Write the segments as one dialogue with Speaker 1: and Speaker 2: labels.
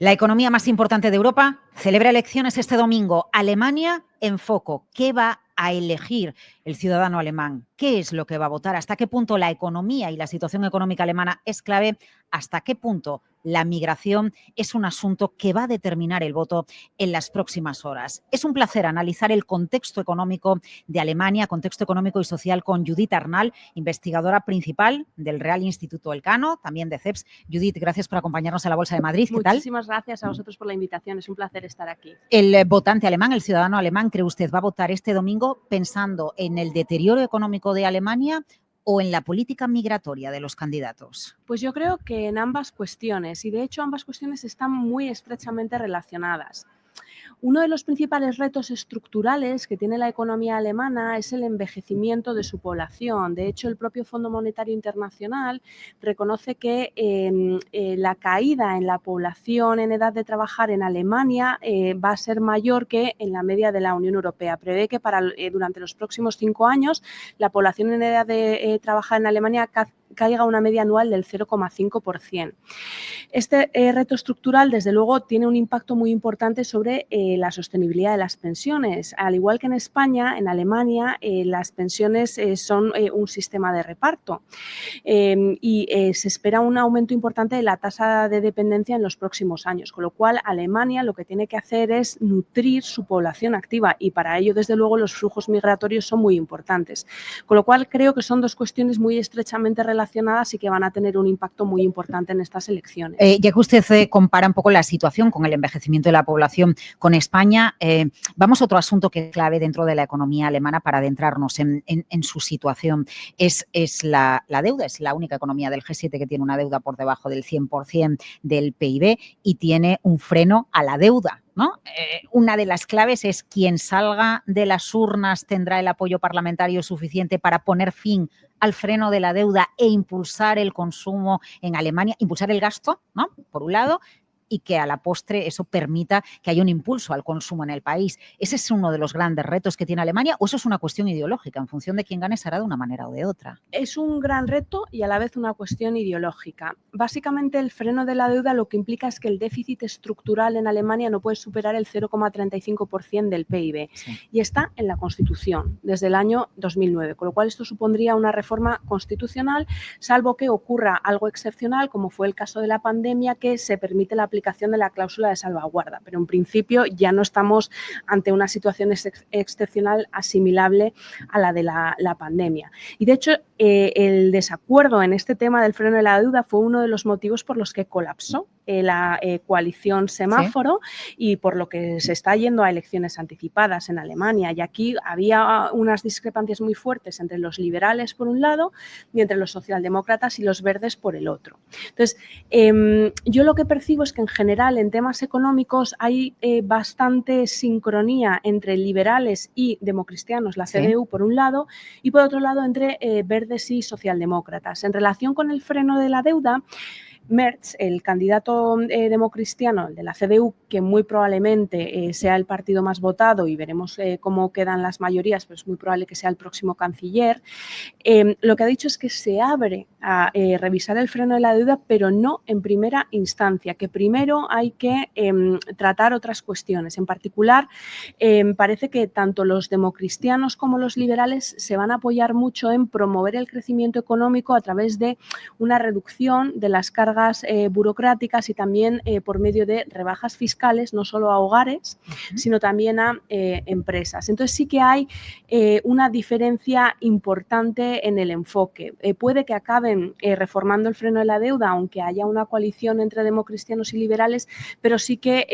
Speaker 1: La economía más importante de Europa celebra elecciones este domingo. Alemania en foco. ¿Qué va a elegir el ciudadano alemán? ¿Qué es lo que va a votar? ¿Hasta qué punto la economía y la situación económica alemana es clave? ¿Hasta qué punto la migración es un asunto que va a determinar el voto en las próximas horas? Es un placer analizar el contexto económico de Alemania, contexto económico y social, con Judith Arnal, investigadora principal del Real Instituto Elcano, también de CEPS. Judith, gracias por acompañarnos a la Bolsa de Madrid. ¿Qué tal?
Speaker 2: Muchísimas gracias a vosotros por la invitación. Es un placer estar aquí.
Speaker 1: El votante alemán, el ciudadano alemán, ¿cree usted va a votar este domingo pensando en el deterioro económico de Alemania o en la política migratoria de los candidatos?
Speaker 2: Pues yo creo que en ambas cuestiones, y de hecho ambas cuestiones están muy estrechamente relacionadas. Uno de los principales retos estructurales que tiene la economía alemana es el envejecimiento de su población. De hecho, el propio Fondo Monetario Internacional reconoce que la caída en la población en edad de trabajar en Alemania va a ser mayor que en la media de la Unión Europea. Prevé que durante los próximos 5 años la población en edad de trabajar en Alemania caiga a una media anual del 0,5%. Este reto estructural, desde luego, tiene un impacto muy importante sobre la sostenibilidad de las pensiones. Al igual que en España, en Alemania las pensiones son un sistema de reparto y se espera un aumento importante de la tasa de dependencia en los próximos años, con lo cual Alemania lo que tiene que hacer es nutrir su población activa y para ello, desde luego, los flujos migratorios son muy importantes. Con lo cual creo que son dos cuestiones muy estrechamente relacionadas y que van a tener un impacto muy importante en estas elecciones.
Speaker 1: Ya que usted compara un poco la situación con el envejecimiento de la población con España, vamos a otro asunto que es clave dentro de la economía alemana para adentrarnos en su situación. Es la deuda, es la única economía del G7 que tiene una deuda por debajo del 100% del PIB y tiene un freno a la deuda, ¿no? Una de las claves es quien salga de las urnas tendrá el apoyo parlamentario suficiente para poner fin al freno de la deuda e impulsar el consumo en Alemania, impulsar el gasto, ¿no? Por un lado, y que a la postre eso permita que haya un impulso al consumo en el país. ¿Ese es uno de los grandes retos que tiene Alemania o eso es una cuestión ideológica? En función de quién gane será de una manera o de otra.
Speaker 2: Es un gran reto y a la vez una cuestión ideológica. Básicamente, el freno de la deuda lo que implica es que el déficit estructural en Alemania no puede superar el 0,35% del PIB y está en la Constitución desde el año 2009, con lo cual esto supondría una reforma constitucional, salvo que ocurra algo excepcional, como fue el caso de la pandemia, que se permite la aplicación de la cláusula de salvaguarda. Pero en principio ya no estamos ante una situación excepcional asimilable a la de la pandemia. Y de hecho, el desacuerdo en este tema del freno de la deuda fue uno de los motivos por los que colapsó la coalición semáforo y por lo que se está yendo a elecciones anticipadas en Alemania. Y aquí había unas discrepancias muy fuertes entre los liberales por un lado y entre los socialdemócratas y los verdes por el otro. Entonces, yo lo que percibo es que en general en temas económicos hay bastante sincronía entre liberales y democristianos, la CDU por un lado, y por otro lado entre verdes y socialdemócratas. En relación con el freno de la deuda, Merz, el candidato democristiano de la CDU, que muy probablemente sea el partido más votado y veremos cómo quedan las mayorías, pero es muy probable que sea el próximo canciller, lo que ha dicho es que se abre a revisar el freno de la deuda, pero no en primera instancia, que primero hay que tratar otras cuestiones. En particular, parece que tanto los democristianos como los liberales se van a apoyar mucho en promover el crecimiento económico a través de una reducción de las cargas burocráticas y también por medio de rebajas fiscales, no solo a hogares, sino también a empresas. Entonces sí que hay una diferencia importante en el enfoque. Puede que acaben reformando el freno de la deuda, aunque haya una coalición entre democristianos y liberales, pero sí que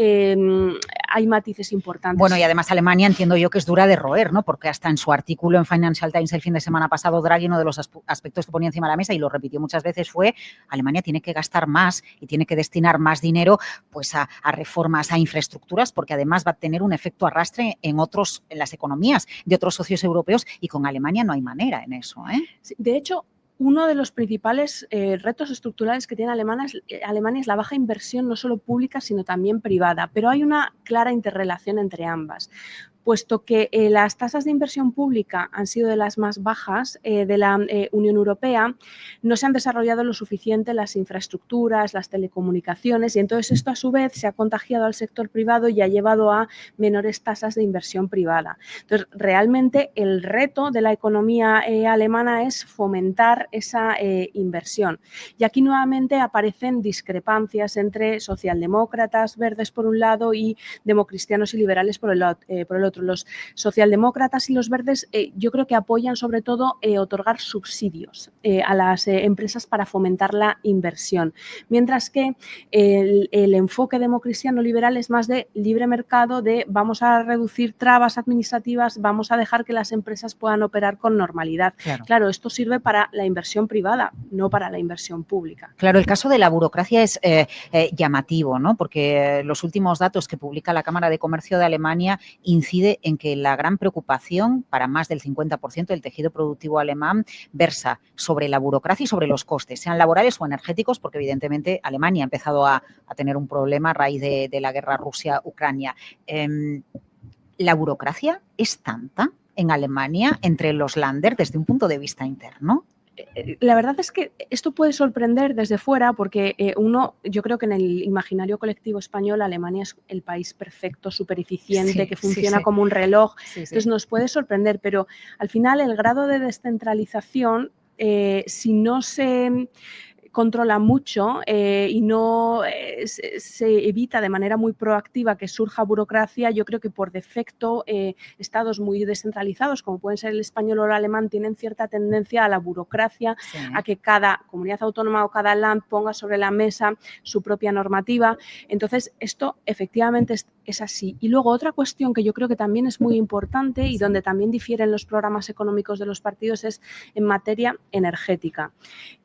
Speaker 2: hay matices importantes.
Speaker 1: Bueno, y además Alemania entiendo yo que es dura de roer, ¿no? Porque hasta en su artículo en Financial Times el fin de semana pasado, Draghi, uno de los aspectos que ponía encima de la mesa y lo repitió muchas veces fue Alemania tiene que gastar más y tiene que destinar más dinero pues a reformas, a infraestructuras, porque además va a tener un efecto arrastre en las economías de otros socios europeos y con Alemania no hay manera en eso, ¿eh?
Speaker 2: Sí, de hecho, uno de los principales retos estructurales que tiene Alemania es la baja inversión no solo pública, sino también privada, pero hay una clara interrelación entre ambas. puesto que las tasas de inversión pública han sido de las más bajas de la Unión Europea, no se han desarrollado lo suficiente las infraestructuras, las telecomunicaciones, y entonces esto a su vez se ha contagiado al sector privado y ha llevado a menores tasas de inversión privada. Entonces, realmente el reto de la economía alemana es fomentar esa inversión. Y aquí nuevamente aparecen discrepancias entre socialdemócratas, verdes por un lado y democristianos y liberales por el otro. Los socialdemócratas y los verdes yo creo que apoyan sobre todo otorgar subsidios a las empresas para fomentar la inversión, mientras que el enfoque democristiano liberal es más de libre mercado, de vamos a reducir trabas administrativas, vamos a dejar que las empresas puedan operar con normalidad. Claro, esto sirve para la inversión privada, no para la inversión pública.
Speaker 1: Claro, el caso de la burocracia es llamativo, ¿no? Porque los últimos datos que publica la Cámara de Comercio de Alemania incide en que la gran preocupación para más del 50% del tejido productivo alemán versa sobre la burocracia y sobre los costes, sean laborales o energéticos, porque evidentemente Alemania ha empezado a tener un problema a raíz de la guerra Rusia-Ucrania. ¿La burocracia es tanta en Alemania entre los Länder desde un punto de vista interno?
Speaker 2: La verdad es que esto puede sorprender desde fuera porque yo creo que en el imaginario colectivo español Alemania es el país perfecto, súper eficiente, que funciona como un reloj. Entonces nos puede sorprender, pero al final el grado de descentralización, si no se controla mucho y no se evita de manera muy proactiva que surja burocracia, yo creo que por defecto estados muy descentralizados, como pueden ser el español o el alemán, tienen cierta tendencia a la burocracia, a que cada comunidad autónoma o cada land ponga sobre la mesa su propia normativa. Entonces, esto efectivamente es así. Y luego otra cuestión que yo creo que también es muy importante y donde también difieren los programas económicos de los partidos es en materia energética.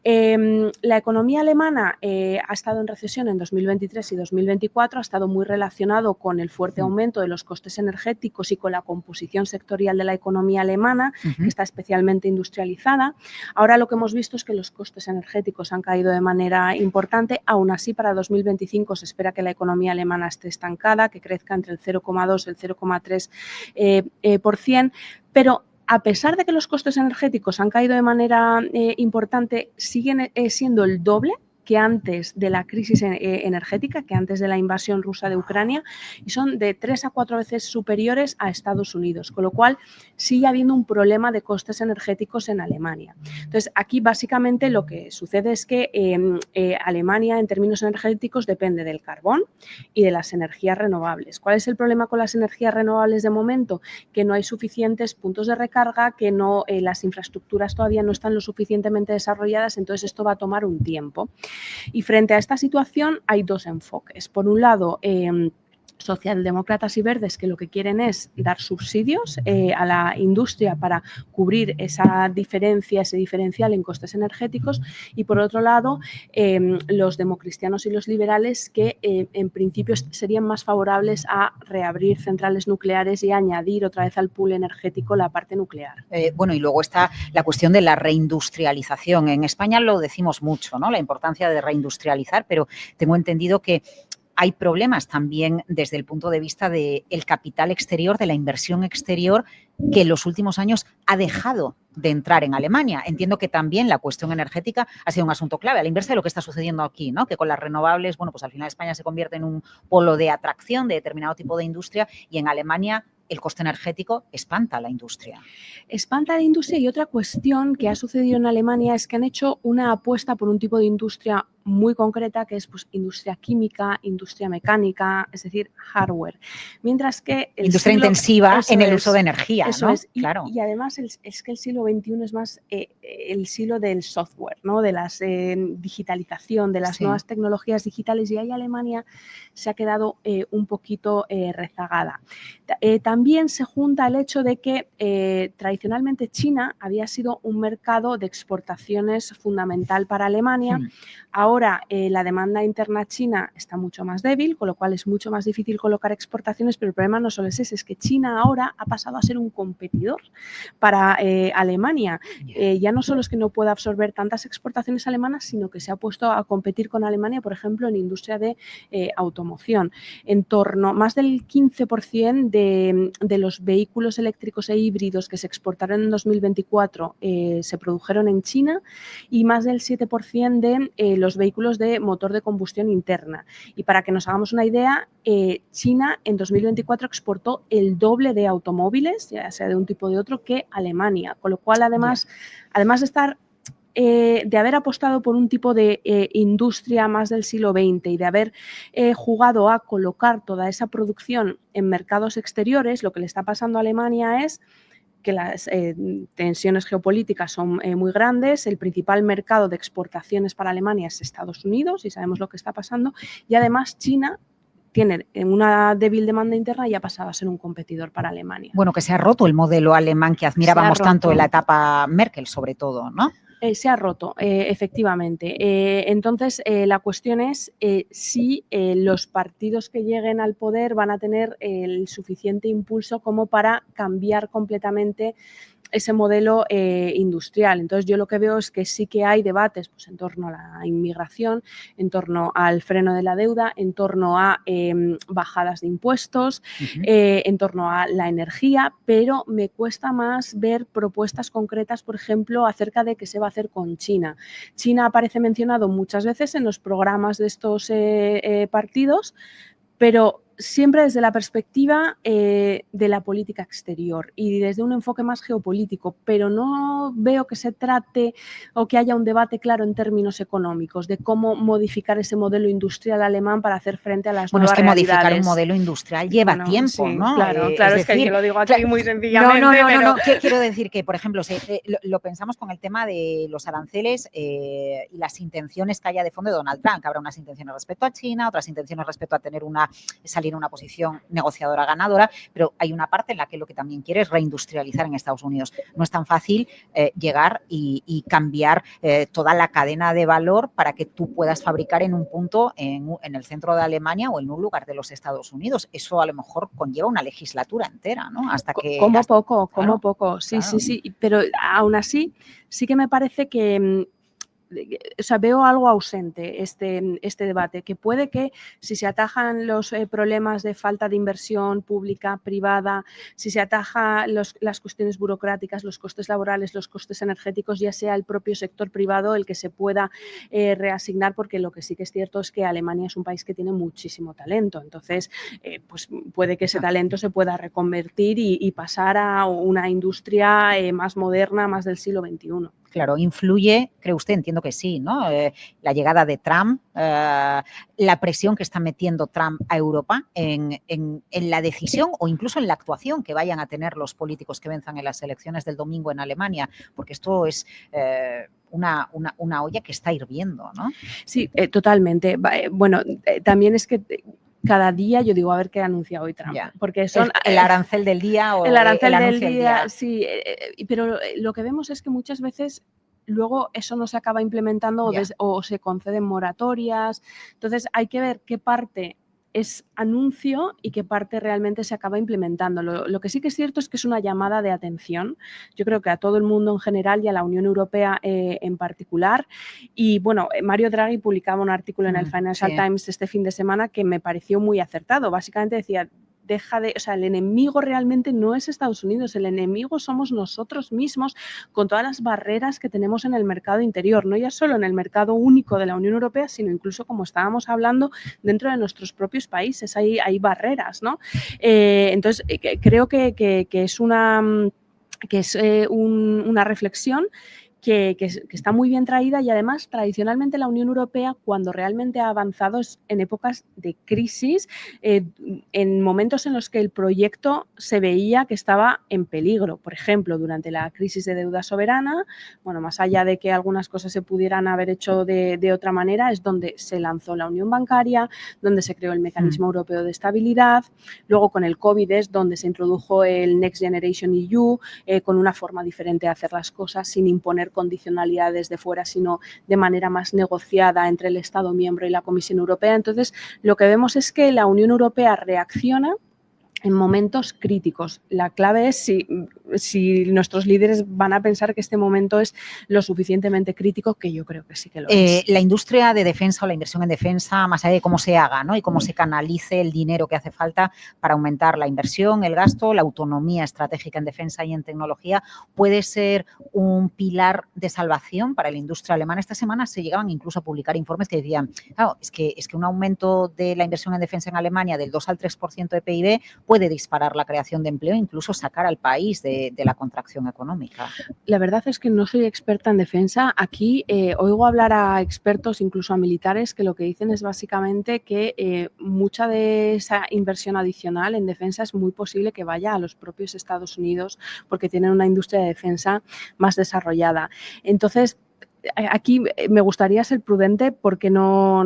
Speaker 2: La economía alemana ha estado en recesión en 2023 y 2024, ha estado muy relacionado con el fuerte aumento de los costes energéticos y con la composición sectorial de la economía alemana, que está especialmente industrializada. Ahora lo que hemos visto es que los costes energéticos han caído de manera importante. Aún así, para 2025 se espera que la economía alemana esté estancada, que crezca entre el 0,2 y el 0,3%, pero a pesar de que los costes energéticos han caído de manera importante, siguen siendo el doble que antes de la crisis energética, que antes de la invasión rusa de Ucrania, y son de 3 a 4 veces superiores a Estados Unidos, con lo cual sigue habiendo un problema de costes energéticos en Alemania. Entonces, aquí básicamente lo que sucede es que Alemania, en términos energéticos, depende del carbón y de las energías renovables. ¿Cuál es el problema con las energías renovables de momento? Que no hay suficientes puntos de recarga, que las infraestructuras todavía no están lo suficientemente desarrolladas, entonces esto va a tomar un tiempo. Y frente a esta situación hay dos enfoques. Por un lado, socialdemócratas y verdes, que lo que quieren es dar subsidios a la industria para cubrir esa diferencia, ese diferencial en costes energéticos, y por otro lado los democristianos y los liberales, que en principio serían más favorables a reabrir centrales nucleares y añadir otra vez al pool energético la parte nuclear.
Speaker 1: Bueno, y luego está la cuestión de la reindustrialización. En España lo decimos mucho, ¿no? La importancia de reindustrializar, pero tengo entendido que hay problemas también desde el punto de vista del capital exterior, de la inversión exterior, que en los últimos años ha dejado de entrar en Alemania. Entiendo que también la cuestión energética ha sido un asunto clave, a la inversa de lo que está sucediendo aquí, ¿no? Que con las renovables, bueno, pues al final España se convierte en un polo de atracción de determinado tipo de industria, y en Alemania el coste energético espanta a la industria.
Speaker 2: Espanta a la industria, y otra cuestión que ha sucedido en Alemania es que han hecho una apuesta por un tipo de industria muy concreta, que es pues industria química, industria mecánica, es decir, hardware. Mientras que
Speaker 1: industria intensiva en el uso de energía,
Speaker 2: eso
Speaker 1: ¿no?
Speaker 2: Es.
Speaker 1: Claro.
Speaker 2: Y además es que el siglo XXI es más el siglo del software, ¿no? De la digitalización, de las nuevas tecnologías digitales, y ahí Alemania se ha quedado un poquito rezagada. También se junta el hecho de que tradicionalmente China había sido un mercado de exportaciones fundamental para Alemania. Ahora ahora la demanda interna china está mucho más débil, con lo cual es mucho más difícil colocar exportaciones, pero el problema no solo es ese, es que China ahora ha pasado a ser un competidor para Alemania. Ya no solo es que no pueda absorber tantas exportaciones alemanas, sino que se ha puesto a competir con Alemania, por ejemplo, en industria de automoción. En torno, más del 15% de los vehículos eléctricos e híbridos que se exportaron en 2024 se produjeron en China, y más del 7% de los vehículos de motor de combustión interna. Y para que nos hagamos una idea, China en 2024 exportó el doble de automóviles, ya sea de un tipo o de otro, que Alemania, con lo cual además de estar de haber apostado por un tipo de industria más del siglo XX y de haber jugado a colocar toda esa producción en mercados exteriores, lo que le está pasando a Alemania es que las tensiones geopolíticas son muy grandes, el principal mercado de exportaciones para Alemania es Estados Unidos y sabemos lo que está pasando, y además China tiene una débil demanda interna y ha pasado a ser un competidor para Alemania.
Speaker 1: Bueno, que se ha roto el modelo alemán que admirábamos tanto en la etapa Merkel, sobre todo, ¿no?
Speaker 2: Se ha roto, efectivamente. Entonces, la cuestión es si los partidos que lleguen al poder van a tener el suficiente impulso como para cambiar completamente ese modelo industrial. Entonces, yo lo que veo es que sí que hay debates pues, en torno a la inmigración, en torno al freno de la deuda, en torno a bajadas de impuestos, en torno a la energía, pero me cuesta más ver propuestas concretas, por ejemplo, acerca de qué se va a hacer con China. China aparece mencionado muchas veces en los programas de estos partidos, pero siempre desde la perspectiva de la política exterior y desde un enfoque más geopolítico, pero no veo que se trate o que haya un debate claro en términos económicos de cómo modificar ese modelo industrial alemán para hacer frente a las nuevas realidades.
Speaker 1: Bueno, es que modificar un modelo industrial lleva tiempo,
Speaker 2: sí,
Speaker 1: ¿no?
Speaker 2: Claro, es decir, que yo lo digo aquí muy sencillamente.
Speaker 1: No. Quiero decir que, por ejemplo, lo pensamos con el tema de los aranceles y las intenciones que haya de fondo de Donald Trump, que habrá unas intenciones respecto a China, otras intenciones respecto a tener salir una posición negociadora ganadora, pero hay una parte en la que lo que también quiere es reindustrializar en Estados Unidos. No es tan fácil llegar y cambiar toda la cadena de valor para que tú puedas fabricar en un punto en el centro de Alemania o en un lugar de los Estados Unidos. Eso a lo mejor conlleva una legislatura entera, ¿no? Hasta que...
Speaker 2: Como poco, sí, claro. Sí, pero aún así sí que me parece que... O sea, veo algo ausente este debate, que puede que si se atajan los problemas de falta de inversión pública, privada, si se ataja las cuestiones burocráticas, los costes laborales, los costes energéticos, ya sea el propio sector privado el que se pueda reasignar, porque lo que sí que es cierto es que Alemania es un país que tiene muchísimo talento, entonces pues puede que ese talento se pueda reconvertir y pasar a una industria más moderna, más del siglo XXI.
Speaker 1: Claro, influye, cree usted, entiendo que sí, ¿no? La llegada de Trump, la presión que está metiendo Trump a Europa en la decisión o incluso en la actuación que vayan a tener los políticos que venzan en las elecciones del domingo en Alemania, porque esto es una olla que está hirviendo, ¿no?
Speaker 2: Sí, totalmente. Bueno, también es que... Cada día yo digo, a ver qué anuncia hoy Trump.
Speaker 1: Ya.
Speaker 2: Porque son
Speaker 1: el arancel del día o
Speaker 2: el arancel del
Speaker 1: día.
Speaker 2: Sí, pero lo que vemos es que muchas veces luego eso no se acaba implementando o se conceden moratorias. Entonces hay que ver qué parte es anuncio y qué parte realmente se acaba implementando. Lo que sí que es cierto es que es una llamada de atención, yo creo que a todo el mundo en general y a la Unión Europea en particular. Y bueno, Mario Draghi publicaba un artículo en el Financial Times este fin de semana que me pareció muy acertado. Básicamente decía, o sea, el enemigo realmente no es Estados Unidos, el enemigo somos nosotros mismos con todas las barreras que tenemos en el mercado interior, no ya solo en el mercado único de la Unión Europea, sino incluso, como estábamos hablando, dentro de nuestros propios países hay barreras, ¿no? Entonces, creo que es una reflexión que está muy bien traída, y además tradicionalmente la Unión Europea, cuando realmente ha avanzado, es en épocas de crisis, en momentos en los que el proyecto se veía que estaba en peligro. Por ejemplo, durante la crisis de deuda soberana, bueno, más allá de que algunas cosas se pudieran haber hecho de otra manera, es donde se lanzó la unión bancaria, donde se creó el mecanismo europeo de estabilidad. Luego con el COVID es donde se introdujo el Next Generation EU, con una forma diferente de hacer las cosas, sin imponer ser condicionalidades de fuera, sino de manera más negociada entre el Estado miembro y la Comisión Europea. Entonces, lo que vemos es que la Unión Europea reacciona en momentos críticos. La clave es si nuestros líderes van a pensar que este momento es lo suficientemente crítico, que yo creo que sí que lo es.
Speaker 1: La industria de defensa o la inversión en defensa, más allá de cómo se haga, ¿no?, y cómo se canalice el dinero que hace falta para aumentar la inversión, el gasto, la autonomía estratégica en defensa y en tecnología, puede ser un pilar de salvación para la industria alemana. Esta semana se llegaban incluso a publicar informes que decían, claro, es que un aumento de la inversión en defensa en Alemania del 2 al 3% de PIB puede disparar la creación de empleo e incluso sacar al país de la contracción económica.
Speaker 2: La verdad es que no soy experta en defensa. Aquí oigo hablar a expertos, incluso a militares, que lo que dicen es básicamente que mucha de esa inversión adicional en defensa es muy posible que vaya a los propios Estados Unidos porque tienen una industria de defensa más desarrollada. Entonces, aquí me gustaría ser prudente porque no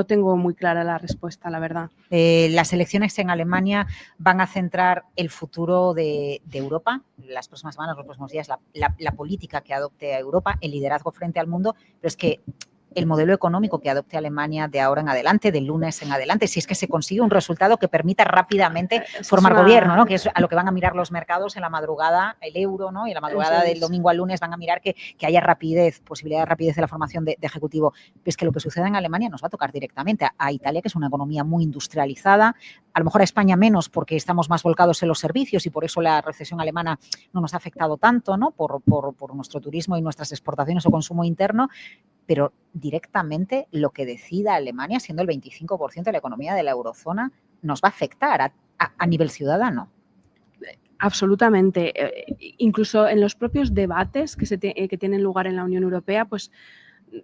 Speaker 2: tengo muy clara la respuesta, la verdad.
Speaker 1: Las elecciones en Alemania van a centrar el futuro de Europa, las próximas semanas, los próximos días, la política que adopte a Europa, el liderazgo frente al mundo, pero es que el modelo económico que adopte Alemania de ahora en adelante, del lunes en adelante, si es que se consigue un resultado que permita rápidamente formar gobierno, ¿no?, que es a lo que van a mirar los mercados en la madrugada, el euro, ¿no?, y en la madrugada del domingo al lunes van a mirar que haya rapidez, posibilidad de rapidez de la formación de ejecutivo. Es que lo que suceda en Alemania nos va a tocar directamente a Italia, que es una economía muy industrializada, a lo mejor a España menos porque estamos más volcados en los servicios y por eso la recesión alemana no nos ha afectado tanto, ¿no?, por nuestro turismo y nuestras exportaciones o consumo interno, pero directamente lo que decida Alemania, siendo el 25% de la economía de la eurozona, nos va a afectar a nivel ciudadano.
Speaker 2: Absolutamente. Incluso en los propios debates que tienen lugar en la Unión Europea, pues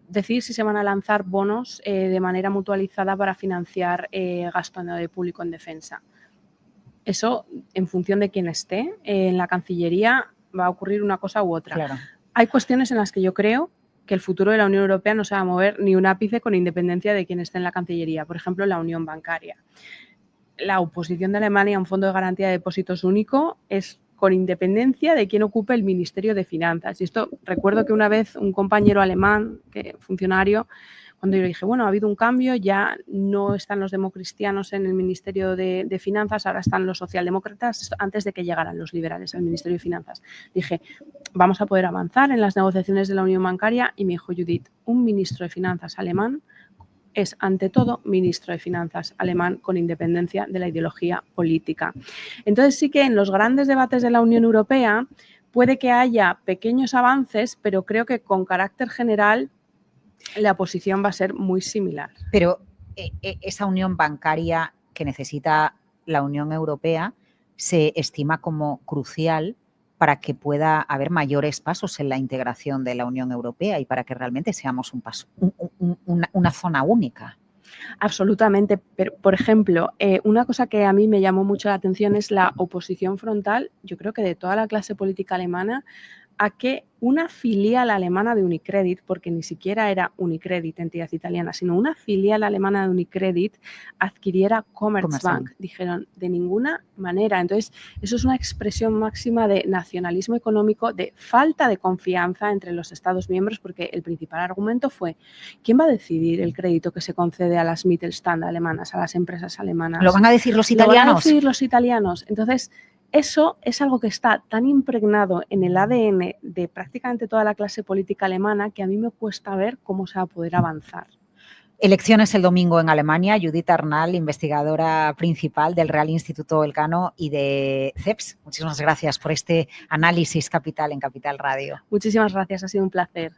Speaker 2: decir si se van a lanzar bonos de manera mutualizada para financiar gasto público en defensa. Eso, en función de quién esté en la Cancillería, va a ocurrir una cosa u otra.
Speaker 1: Claro.
Speaker 2: Hay cuestiones en las que yo creo que el futuro de la Unión Europea no se va a mover ni un ápice con independencia de quién esté en la Cancillería. Por ejemplo, la unión bancaria. La oposición de Alemania a un fondo de garantía de depósitos único es con independencia de quién ocupe el Ministerio de Finanzas. Y esto, recuerdo que una vez un compañero alemán, funcionario, cuando yo le dije, bueno, ha habido un cambio, ya no están los democristianos en el Ministerio de Finanzas, ahora están los socialdemócratas, antes de que llegaran los liberales al Ministerio de Finanzas. Dije, vamos a poder avanzar en las negociaciones de la unión bancaria, y me dijo Judith, un ministro de Finanzas alemán es, ante todo, ministro de Finanzas alemán con independencia de la ideología política. Entonces, sí que en los grandes debates de la Unión Europea puede que haya pequeños avances, pero creo que con carácter general la posición va a ser muy similar.
Speaker 1: Pero esa unión bancaria que necesita la Unión Europea se estima como crucial para que pueda haber mayores pasos en la integración de la Unión Europea y para que realmente seamos una zona única.
Speaker 2: Absolutamente. Pero, por ejemplo, una cosa que a mí me llamó mucho la atención es la oposición frontal, yo creo que de toda la clase política alemana, a que una filial alemana de Unicredit, porque ni siquiera era Unicredit, entidad italiana, sino una filial alemana de Unicredit, adquiriera Commerzbank. Dijeron, de ninguna manera. Entonces, eso es una expresión máxima de nacionalismo económico, de falta de confianza entre los Estados miembros, porque el principal argumento fue, ¿quién va a decidir el crédito que se concede a las Mittelstand alemanas, a las empresas alemanas?
Speaker 1: ¿Lo van a decir los italianos?
Speaker 2: Lo van a decir los italianos. Entonces, eso es algo que está tan impregnado en el ADN de prácticamente toda la clase política alemana que a mí me cuesta ver cómo se va a poder avanzar.
Speaker 1: Elecciones el domingo en Alemania. Judith Arnal, investigadora principal del Real Instituto Elcano y de CEPS. Muchísimas gracias por este análisis capital en Capital Radio.
Speaker 2: Muchísimas gracias, ha sido un placer.